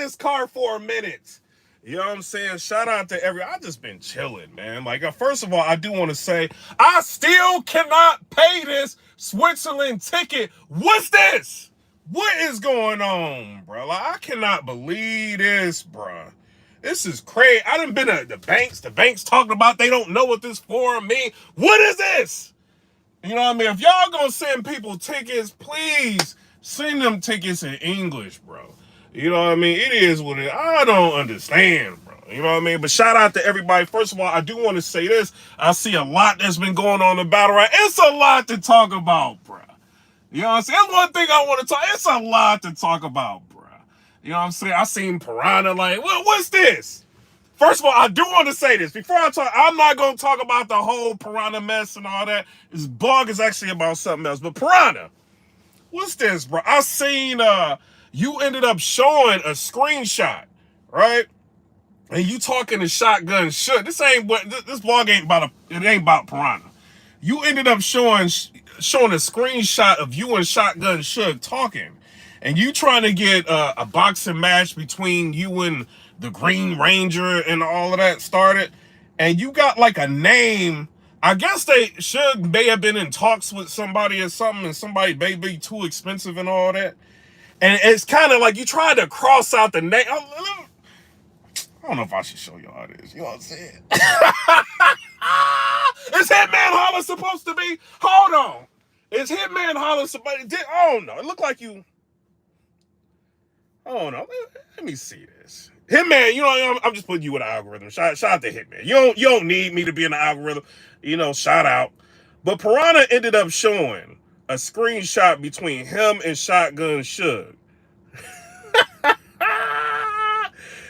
this car for a minute. You know what I'm saying? Shout out to I just been chilling, man. Like, first of all, I do want to say, I still cannot pay this Switzerland ticket. What's this? What is going on, bro? Like, I cannot believe this, bro. This is crazy. I done been at the banks. The banks talking about they don't know what this for mean. What is this? You know what I mean? If y'all gonna send people tickets, please send them tickets in English, bro. You know what I mean? It is what it is. I don't understand, bro. You know what I mean? But shout out to everybody. First of all, I do want to say this. I see a lot that's been going on in Battle Rap. It's a lot to talk about, bro. You know what I'm saying? That's one thing I want to talk. It's a lot to talk about, bro. You know what I'm saying? I seen Piranha like, what's this? First of all, I do want to say this. Before I talk, I'm not going to talk about the whole Piranha mess and all that. This blog is actually about something else. But Piranha, what's this, bro? I seen you ended up showing a screenshot, right? And you talking to Shotgun Shook. This blog ain't about it ain't about Piranha. You ended up showing a screenshot of you and Shotgun Shook talking. And you trying to get a boxing match between you and the Green Ranger and all of that started. And you got like a name. I guess they may have been in talks with somebody or something, and somebody may be too expensive and all that. And it's kind of like you tried to cross out the name. I don't know if I should show y'all this. You know what I'm saying? Is Hitman Holler supposed to be? Hold on. Is Hitman Holler somebody? I don't know. It looked like you. I don't know. Let me see this. Hitman, you know, I'm just putting you in the algorithm. Shout out to Hitman. You don't need me to be in the algorithm. You know, shout out. But Piranha ended up showing a screenshot between him and Shotgun Shook.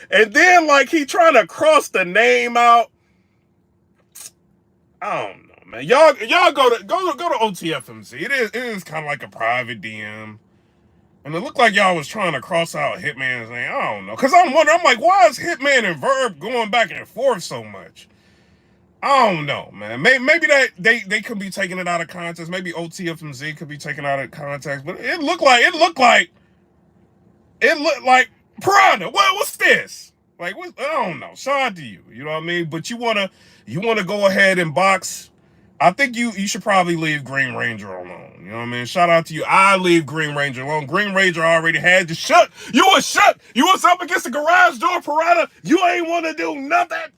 And then, like, he trying to cross the name out. I don't know, man. Y'all go to OTFMC. It is kind of like a private DM. And it looked like y'all was trying to cross out Hitman's name. I don't know. Because I'm wondering, I'm like, why is Hitman and Verb going back and forth so much? I don't know, man. Maybe that they could be taking it out of context. Maybe OTFMZ could be taken out of context. But it looked like Piranha. What's this? Like, I don't know. Shout out to you. You know what I mean? But you wanna go ahead and box. I think you should probably leave Green Ranger alone. You know what I mean? Shout out to you. I leave Green Ranger alone. Green Ranger already had you shut. You was shut. You was up against the garage door, Piranha. You ain't want to do nothing.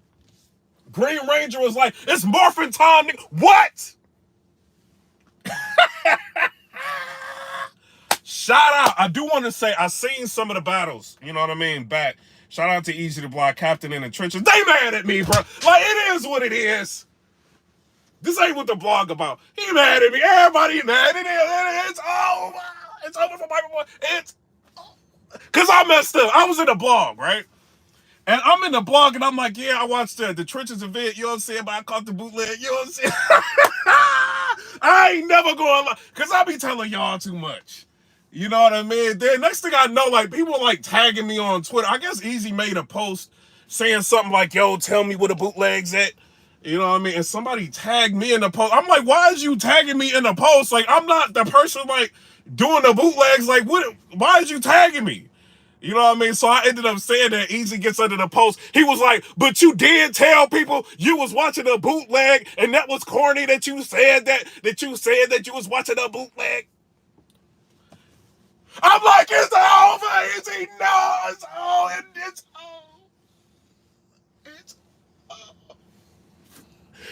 Green Ranger was like, it's morphin' time. What? Shout out. I do want to say I seen some of the battles. You know what I mean? Back. Shout out to Easy the Block, Captain in the Trenches. They mad at me, bro. Like, it is what it is. This ain't what the blog about. He mad at me. Everybody mad. It's over. It's over for PIPERBOY. It's because I messed up. I was in the blog, right? And I'm in the blog, and I'm like, yeah, I watched the Trenches event, you know what I'm saying? But I caught the bootleg, you know what I'm saying? I ain't never going to lie, because I be telling y'all too much. You know what I mean? Then next thing I know, like, people like tagging me on Twitter. I guess Easy made a post saying something like, yo, tell me where the bootleg's at. You know what I mean? And somebody tagged me in the post. I'm like, why is you tagging me in the post? Like, I'm not the person, like, doing the bootlegs. Like, why is you tagging me? You know what I mean? So I ended up saying that. Easy gets under the post. He was like, but you did tell people you was watching a bootleg, and that was corny that you said that you was watching a bootleg. I'm like, it's over. Easy, no, it's all. It's all. It's all.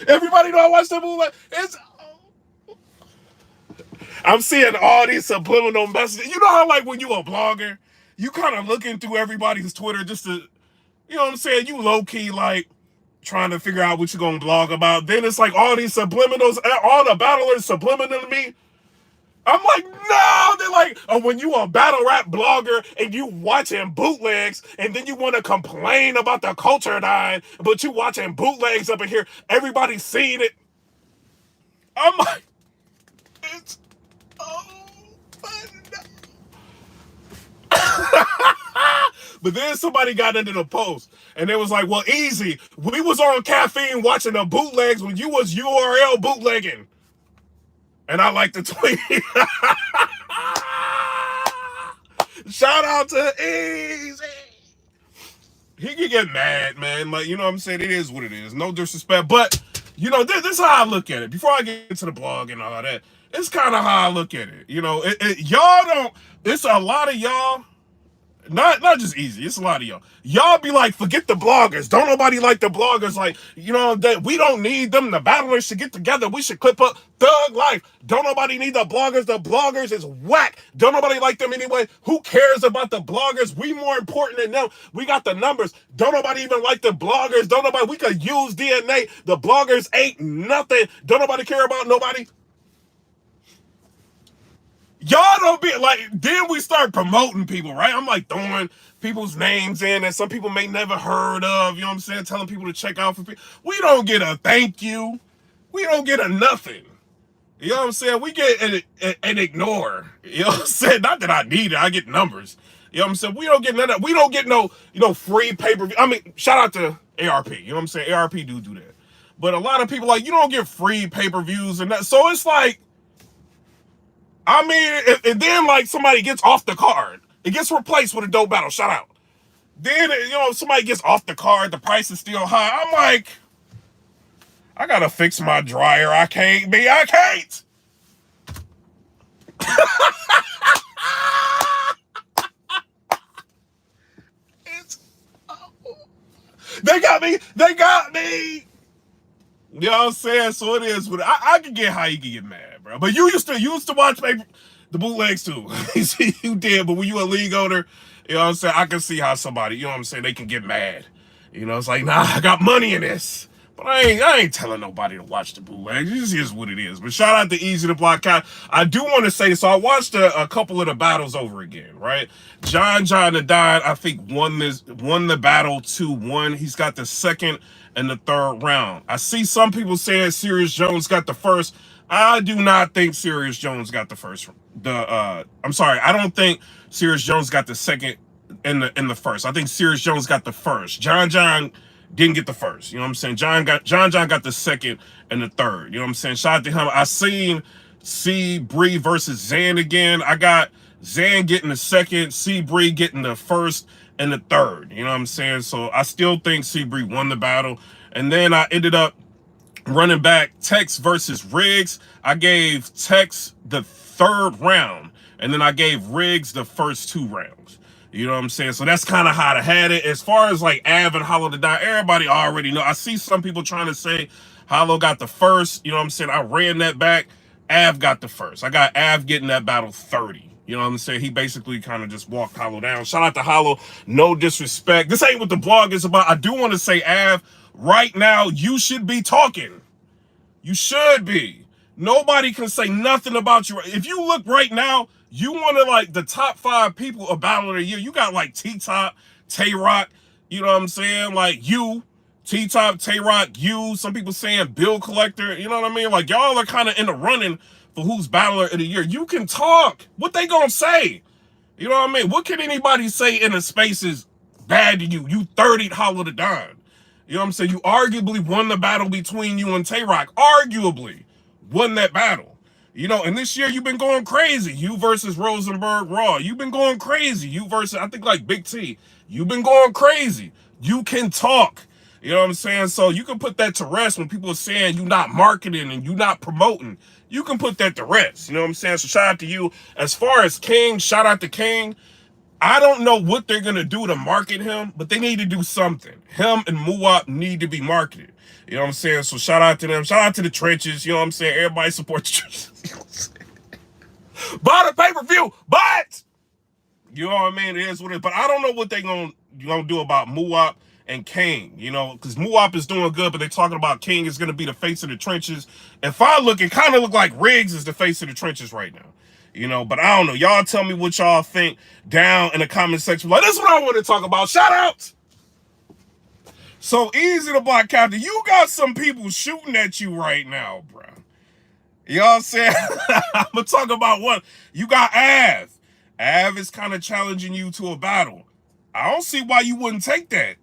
Everybody know I watched the bootleg. It's all. I'm seeing all these subliminal messages. You know how, like, when you a blogger, you kind of looking through everybody's Twitter just to, you know what I'm saying? You low-key, like, trying to figure out what you're going to blog about. Then it's like all these subliminals, all the battlers subliminal to me. I'm like, no! They're like, oh, when you a battle rap blogger and you watching bootlegs and then you want to complain about the culture dying, but you watching bootlegs up in here, everybody's seeing it. I'm like, it's But then somebody got into the post and it was like, well, Easy, we was on caffeine watching the bootlegs when you was URL bootlegging. And I like the tweet. Shout out to Easy. he can get mad, man. Like, you know what I'm saying? It is what it is. No disrespect. But, you know, this is how I look at it. Before I get to the blog and all that, it's kind of how I look at it. You know, y'all don't, it's a lot of y'all, not just easy. It's a lot of y'all. Y'all be like, forget the bloggers. Don't nobody like the bloggers. Like, you know, that we don't need them. The battlers should get together. We should clip up Thug Life. Don't nobody need the bloggers. The bloggers is whack. Don't nobody like them anyway. Who cares about the bloggers? We more important than them. We got the numbers. Don't nobody even like the bloggers. Don't nobody, we could use DNA. The bloggers ain't nothing. Don't nobody care about nobody. Y'all don't be like, then we start promoting people, right? I'm like throwing people's names in that some people may never heard of, you know what I'm saying? Telling people to check out for people. We don't get a thank you. We don't get a nothing. You know what I'm saying? We get an ignore. You know what I'm saying? Not that I need it. I get numbers. You know what I'm saying? We don't get none of that. We don't get no, you know, free pay-per-view. I mean, shout out to ARP. You know what I'm saying? ARP do that. But a lot of people like, you don't get free pay-per-views and that. So it's like, I mean, and then like somebody gets off the card, it gets replaced with a dope battle. Shout out. Then, you know, somebody gets off the card, the price is still high. I'm like, I gotta fix my dryer. I can't. It's, oh. They got me. You know what I'm saying? So it is what I can get how you can get mad, bro. But you used to watch the bootlegs too. You did, but when you a league owner, you know what I'm saying? I can see how somebody, you know what I'm saying, they can get mad. You know, it's like, nah, I got money in this. But I ain't telling nobody to watch the bootlegs. This is what it is. But shout out to Easy to Block Out. I do want to say, so I watched a couple of the battles over again, right? John the Dime, I think, won the battle 2-1. He's got the second and the third round. I see some people saying Serious Jones got the first. I do not think Serious Jones got the first. I'm sorry, I don't think Serious Jones got the second in the first. I think Serious Jones got the first. John didn't get the first. You know what I'm saying? John got the second and the third. You know what I'm saying? Shout out to him. I seen C Bree versus Zan again. I got Zan getting the second, C Bree getting the first and the third. You know what I'm saying? So I still think C Bree won the battle. And then I ended up running back Tex versus Riggs. I gave Tex the third round, and then I gave Riggs the first 2 rounds. You know what I'm saying? So that's kind of how I had it. As far as like AVE and Hollow to Die, everybody already know. I see some people trying to say Hollow got the first. You know what I'm saying? I ran that back. AVE got the first. I got AVE getting that battle 30. You know what I'm saying? He basically kind of just walked Hollow down. Shout out to Hollow. No disrespect. This ain't what the blog is about. I do want to say, AVE, right now, you should be talking. You should be. Nobody can say nothing about you. If you look right now, you one of like the top 5 people of Battle of the Year. You got like T-Top, Tay-Rock, you know what I'm saying? Like you, T-Top, Tay-Rock, you. Some people saying Bill Collector, you know what I mean? Like y'all are kind of in the running for who's Battler of the Year. You can talk. What they gonna say? You know what I mean? What can anybody say in a space is bad to you? You 30'd Hollow to Dime. You know what I'm saying? You arguably won the battle between you and Tay-Rock. Arguably won that battle. You know, and this year you've been going crazy. You versus Rosenberg Raw. You've been going crazy. You versus, I think, like Big T. You've been going crazy. You can talk. You know what I'm saying? So you can put that to rest when people are saying you're not marketing and you're not promoting. You can put that to rest. You know what I'm saying? So shout out to you. As far as King, shout out to King. I don't know what they're going to do to market him, but they need to do something. Him and Muwap need to be marketed. You know what I'm saying? So shout out to them. Shout out to the trenches. You know what I'm saying? Everybody support the trenches. You know what I'm saying? Buy the pay-per-view. Buy it. You know what I mean? It is what it is. But I don't know what they're going to do about Muwap and King. You know, because Muwap is doing good, but they're talking about King is going to be the face of the trenches. If I look, it kind of look like Riggs is the face of the trenches right now. You know, but I don't know. Y'all tell me what y'all think down in the comment section. Like, this is what I want to talk about. Shout out. So Easy to Block Captain, you got some people shooting at you right now, bro. You know what I'm saying? I'm going to talk about one. You got AVE. AVE is kind of challenging you to a battle. I don't see why you wouldn't take that.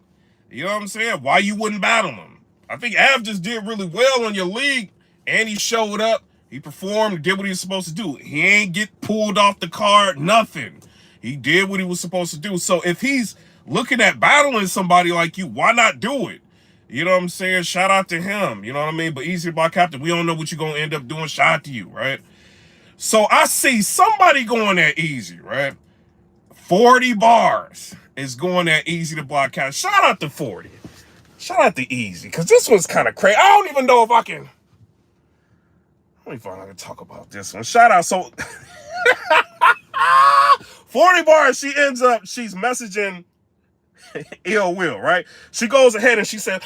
You know what I'm saying? Why you wouldn't battle him. I think AVE just did really well on your league, and he showed up. He performed, did what he was supposed to do. He ain't get pulled off the card, nothing. He did what he was supposed to do. So if he's looking at battling somebody like you, why not do it? You know what I'm saying? Shout out to him. You know what I mean? But Easy Block Captain, we don't know what you're going to end up doing. Shout out to you, right? So I see somebody going at Easy, right? 40 bars is going at Easy to Block Captain. Shout out to 40. Shout out to Easy, because this one's kind of crazy. I don't even know if I can... Let me find out I can talk about this one. Shout out. So 40 bars, she's messaging Ill Will, right? She goes ahead and she said,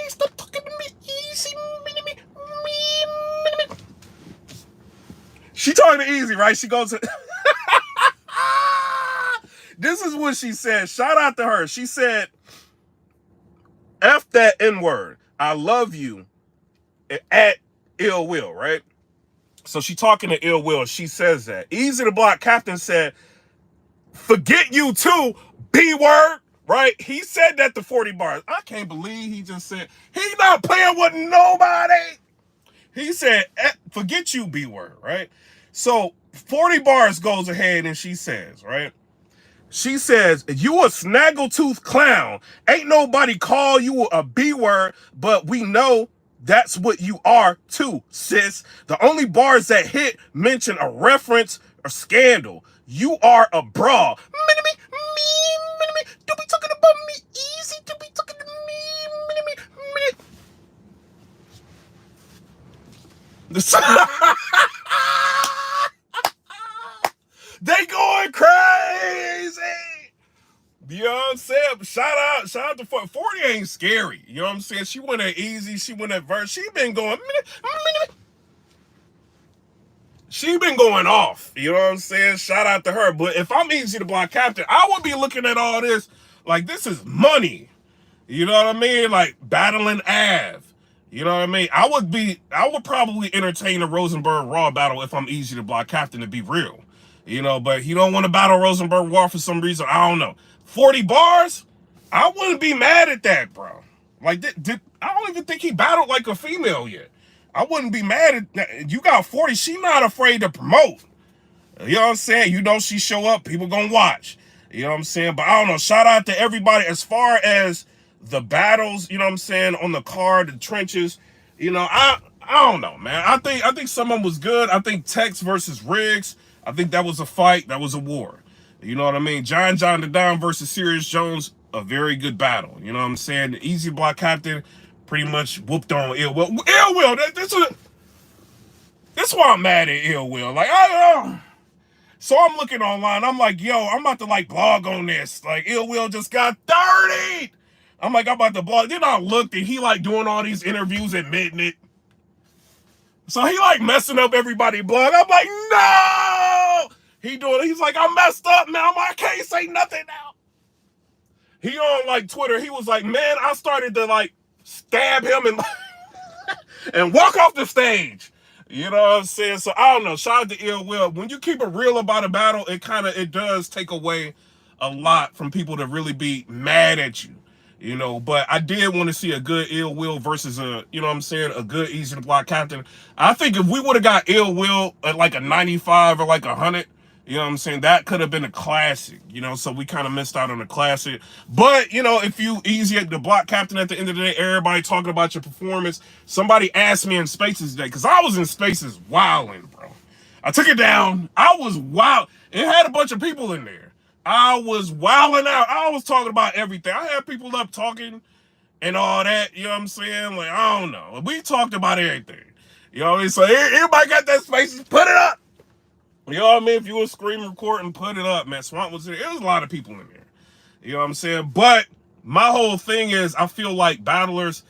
stop talking to me easy. She talking to Easy, right? She goes, this is what she said. Shout out to her. She said, F that N-word. I love you at Ill Will, right? So she talking to Ill Will. She says that. Easy to Block Captain said, forget you too, B-word, right? He said that to 40 bars. I can't believe he just said, he not playing with nobody. He said, forget you, B-word, right? So 40 bars goes ahead and she says, right? She says, you a snaggletooth clown. Ain't nobody call you a B-word, but we know that's what you are too, sis. The only bars that hit mention a reference or scandal. You are a bra. Don't be talking about me easy. Don't be talking to me. They going crazy. You know what I'm saying? Shout out to 40. 40 ain't scary. You know what I'm saying? She went at Easy. She went at Verse. She been going off. You know what I'm saying? Shout out to her. But if I'm Easy to Block Captain, I would be looking at all this like this is money. You know what I mean? Like battling AVE. You know what I mean? I would probably entertain a Rosenberg Raw battle if I'm Easy to Block Captain, to be real. You know, but he don't want to battle Rosenberg Raw for some reason. I don't know. 40 bars? I wouldn't be mad at that, bro. Like, I don't even think he battled like a female yet. I wouldn't be mad at that. You got 40. She not afraid to promote. You know what I'm saying? You know she show up, people gonna watch. You know what I'm saying? But I don't know. Shout out to everybody as far as the battles, you know what I'm saying, on the card, the trenches. You know, I don't know, man. I think some of them was good. I think Tex versus Riggs, I think that was a fight. That was a war. You know what I mean? John the Don versus Sirius Jones, a very good battle. You know what I'm saying? The Easy Block Captain pretty much whooped on Ill Will. Ill Will, that's why I'm mad at Ill Will. Like, so I'm looking online. I'm like, yo, I'm about to like blog on this. Like, Ill Will just got 30. I'm like, I'm about to blog. Then I looked and he like doing all these interviews admitting it. So he like messing up everybody blog. I'm like, no! He's like, I messed up, man. I can't say nothing now. He on like Twitter, he was like, man, I started to like stab him and, and walk off the stage. You know what I'm saying? So I don't know. Shout out to Ill Will. When you keep it real about a battle, it does take away a lot from people to really be mad at you. You know, but I did want to see a good Ill Will versus a, you know what I'm saying, a good Easy to Block Captain. I think if we would have got Ill Will at like a 95 or like 100, you know what I'm saying, that could have been a classic, you know, so we kind of missed out on the classic. But, you know, if you Easy to Block Captain at the end of the day, everybody talking about your performance. Somebody asked me in Spaces today, because I was in Spaces wilding, bro. I took it down. I was wild. It had a bunch of people in there. I was wilding out. I was talking about everything. I had people up talking and all that. You know what I'm saying? Like, I don't know. We talked about everything. You know what I mean? So everybody got that Spaces. Put it up. You know what I mean? If you were screen recording, put it up, man. Swamp was there. There was a lot of people in there. You know what I'm saying? But my whole thing is, I feel like battlers,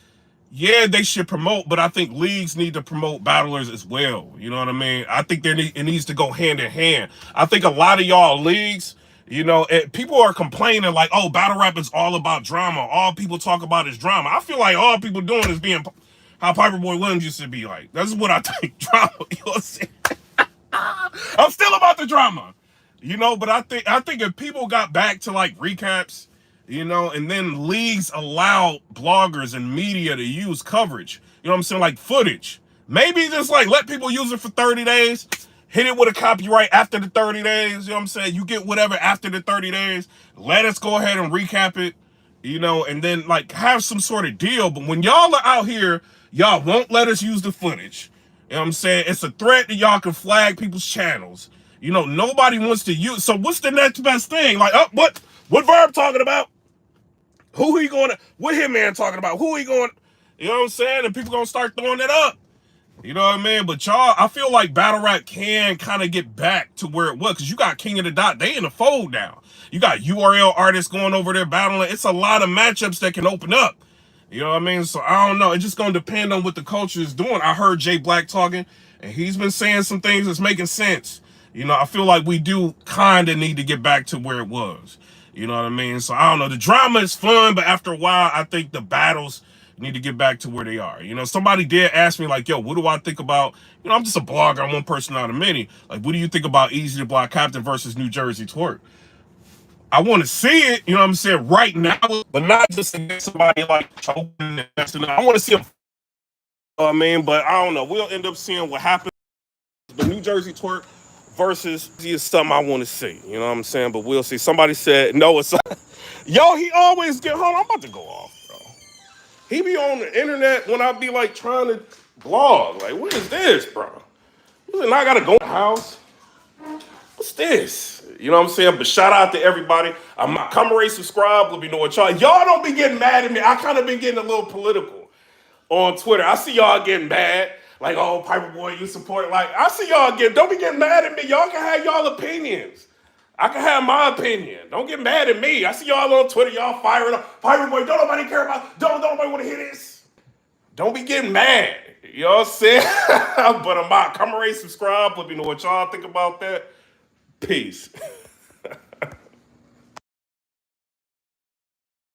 yeah, they should promote, but I think leagues need to promote battlers as well. You know what I mean? I think it needs to go hand in hand. I think a lot of y'all leagues, you know, people are complaining like, oh, battle rap is all about drama. All people talk about is drama. I feel like all people doing is being how PIPERBOY Williams used to be like. That's what I think. Drama. You know what I'm saying? I'm still about the drama. You know, but I think if people got back to like recaps, you know, and then leagues allow bloggers and media to use coverage, you know what I'm saying, like footage. Maybe just like let people use it for 30 days. Hit it with a copyright after the 30 days. You know what I'm saying? You get whatever after the 30 days. Let us go ahead and recap it, and then like have some sort of deal. But when y'all are out here, y'all won't let us use the footage. You know what I'm saying? It's a threat that y'all can flag people's channels. Nobody wants to use. So what's the next best thing? Like, what Verb talking about? Who he going to, what Hitman talking about? Who he going, you know what I'm saying? And people going to start throwing it up. You know what I mean? But y'all, I feel like battle rap can kind of get back to where it was, because you got King of the Dot. They in the fold now. You got URL artists going over there battling. It's a lot of matchups that can open up. You know what I mean? So I don't know. It's just going to depend on what the culture is doing. I heard Jay Black talking, and he's been saying some things that's making sense. I feel like we do kind of need to get back to where it was. You know what I mean? So I don't know. The drama is fun, but after a while, I think the battles need to get back to where they are. Somebody did ask me, like, yo, what do I think about, I'm just a blogger, I'm one person out of many. Like, what do you think about Easy to Block Captain versus New Jersey Twerk? I want to see it, you know what I'm saying, right now, but not just against somebody like choking and messing up. I want to see him, but I don't know. We'll end up seeing what happens. The New Jersey Twerk versus is something I want to see, you know what I'm saying, but we'll see. Somebody said, no, it's yo, he always hold on, I'm about to go off, bro. He be on the internet when I be like trying to blog. Like, what is this, bro? And I gotta go to the house. What's this? You know what I'm saying? But shout out to everybody. I'm not come rate, subscribe. Let me know what y'all don't be getting mad at me. I kind of been getting a little political on Twitter. I see y'all getting mad. Like, oh, PIPERBOY, you support. Like, I see y'all don't be getting mad at me. Y'all can have y'all opinions. I can have my opinion. Don't get mad at me. I see y'all on Twitter, y'all firing up. PIPERBOY, don't nobody care about, don't nobody want to hear this. Don't be getting mad. You know what I'm saying? But I'm out. Come rate, subscribe. Let me know what y'all think about that. Peace.